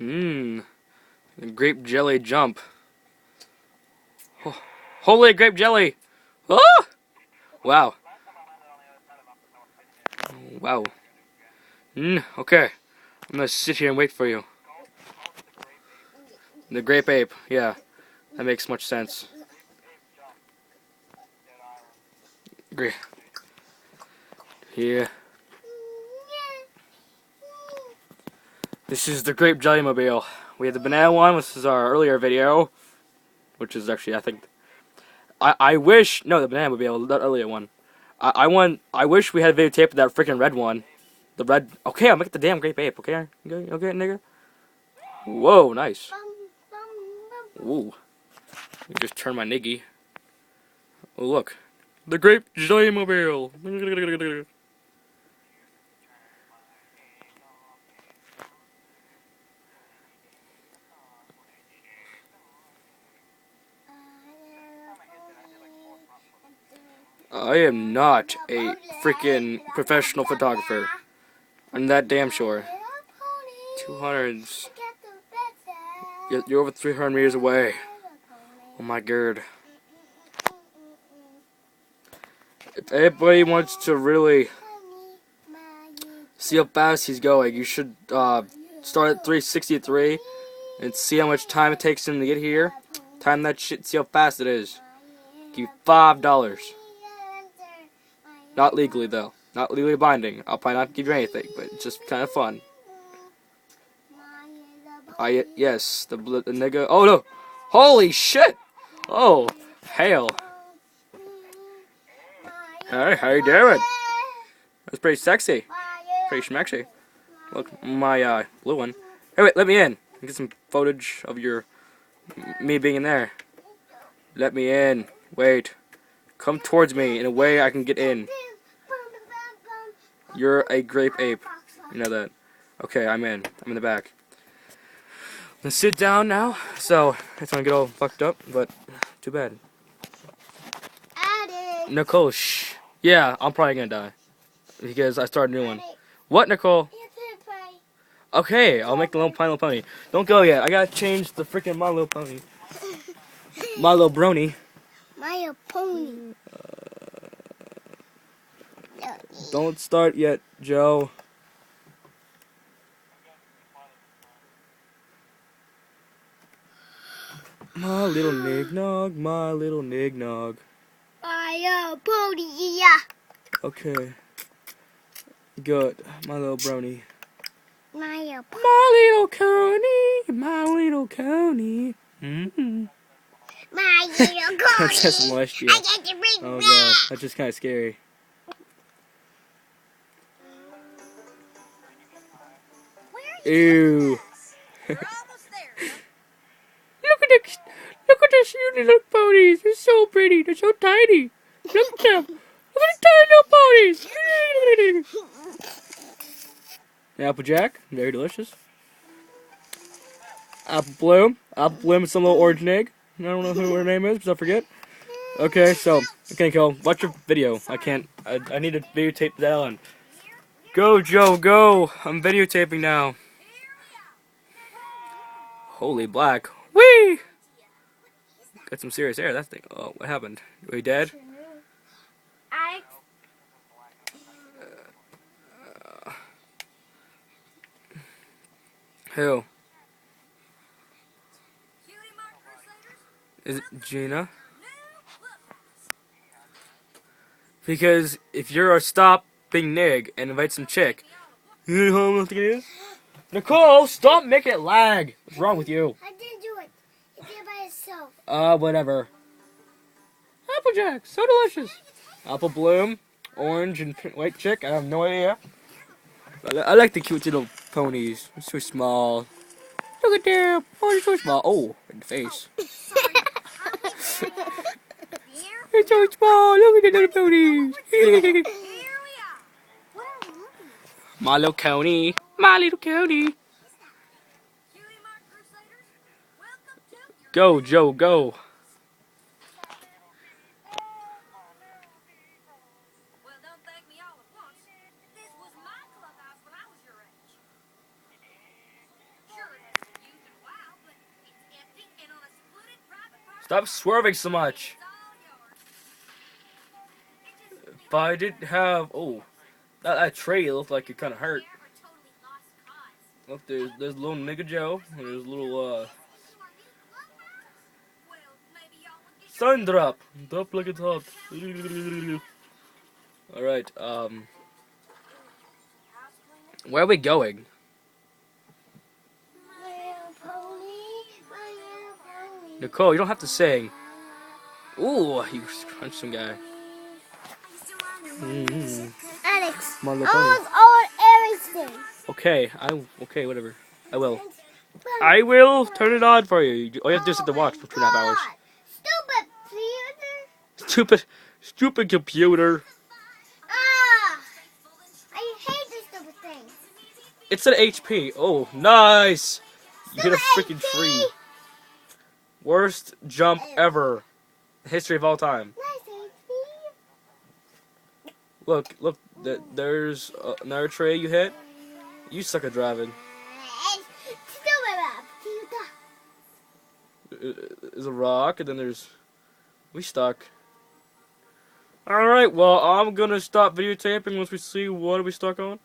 Mmm. Grape jelly jump. Oh, holy grape jelly! Oh! Wow. Wow. Okay. I'm gonna sit here and wait for you. The grape ape. Yeah. That makes much sense. Great. Yeah. This is the grape jelly mobile. We had the banana one, which is our earlier video. Which is actually, I think... I wish... No, the banana mobile, that earlier one. I wish we had videotape of that freaking red one. The red... Okay, I'll make the damn grape ape, okay? Okay, nigga? Whoa, nice. Ooh. You just turned my niggy. Oh, look. The grape jelly mobile. I am not a freaking professional photographer. I'm that damn sure. 200s. You're over 300 meters away. Oh my god. If anybody wants to really see how fast he's going, you should start at 363 and see how much time it takes him to get here. Time that shit, see how fast it is. Give you $5. Not legally though. Not legally binding. I'll probably not give you anything, but it's just kind of fun. Yes, the nigga. Oh no! Holy shit! Oh, hail! Hey, how you doing? That's pretty sexy. Pretty schmexy. Look, my blue one. Hey, wait, let me in. Get some footage of me being in there. Let me in. Wait. Come towards me in a way I can get in. You're a grape ape. You know that. Okay, I'm in. I'm in the back. Let's sit down now. So, it's gonna get all fucked up, but too bad. Nicole, shh. Yeah, I'm probably gonna die. Because I started a new one. What, Nicole? Okay, I'll make the My Little Pony. Don't go yet. I gotta change the freaking My Little Pony. My Little Brony. My Little Pony. Don't start yet, Joe. My little nignog, my little nignog. My Little Pony, yeah. Okay. Good. My little brony. My Little Pony. My little coney, my little coney. Mm-hmm. My Little Pony. That's just molestia. I get to read Oh that. god, that's just kind of scary. Ew. We're almost there. Look at this little ponies. They're so pretty. They're so tiny. Look at them. Look at the tiny little ponies. Applejack, very delicious. Apple Bloom with some little orange egg. I don't know who her name is, because I forget. Okay, so, okay, go. Watch your video. I need to videotape that on. Go, Joe, go. I'm videotaping now. Holy black. Whee! Got some serious air, that thing. Oh, what happened? Are you dead? Who? Is it Gina? Because if you're a stop being nig and invite some chick, you know what I think it is? Nicole, stop making it lag. What's wrong with you? I didn't do it. You did it by yourself. Whatever. Applejack, so delicious. Apple Bloom, orange and white chick. I have no idea. I like the cute little ponies. They're so small. Look at them. Oh, they're so small. Oh, in the face. They're so small. Look at the little ponies. My little coney. My little coney. Go, Joe, go. Stop swerving so much. If I didn't have... Oh, that tray looked like it kind of hurt. Look, there's little nigga Joe. And there's little, sun drop. Drop like it's hot. Alright, where are we going? Nicole, you don't have to sing. Ooh, you crunched some guy. Alex, Come on, I want everything. Okay, okay, whatever. I will. I will turn it on for you. All you have to do is sit to watch for 2.5 hours. Stupid computer. Stupid computer. Ah, I hate this stupid thing. It's an HP. Oh, nice. You hit a freaking HP. tree. Worst jump ever. History of all time. Nice HP. Look, there's another tray you hit. You suck at driving. There's a rock, and then there's... We stuck. Alright, well, I'm gonna stop videotaping once we see what we stuck on.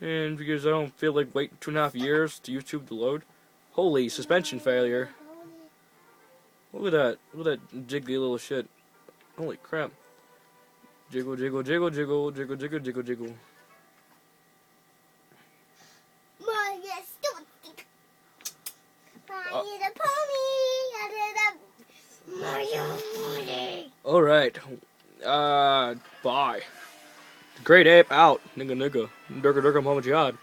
And because I don't feel like waiting 2.5 years to YouTube to load. Holy, suspension failure. Look at that. Look at that jiggly little shit. Holy crap. Jiggle, jiggle, jiggle, jiggle, jiggle, jiggle, jiggle, jiggle. Alright. Bye. Great ape out. Nigga, nigga. Durga, durga, mama jihad.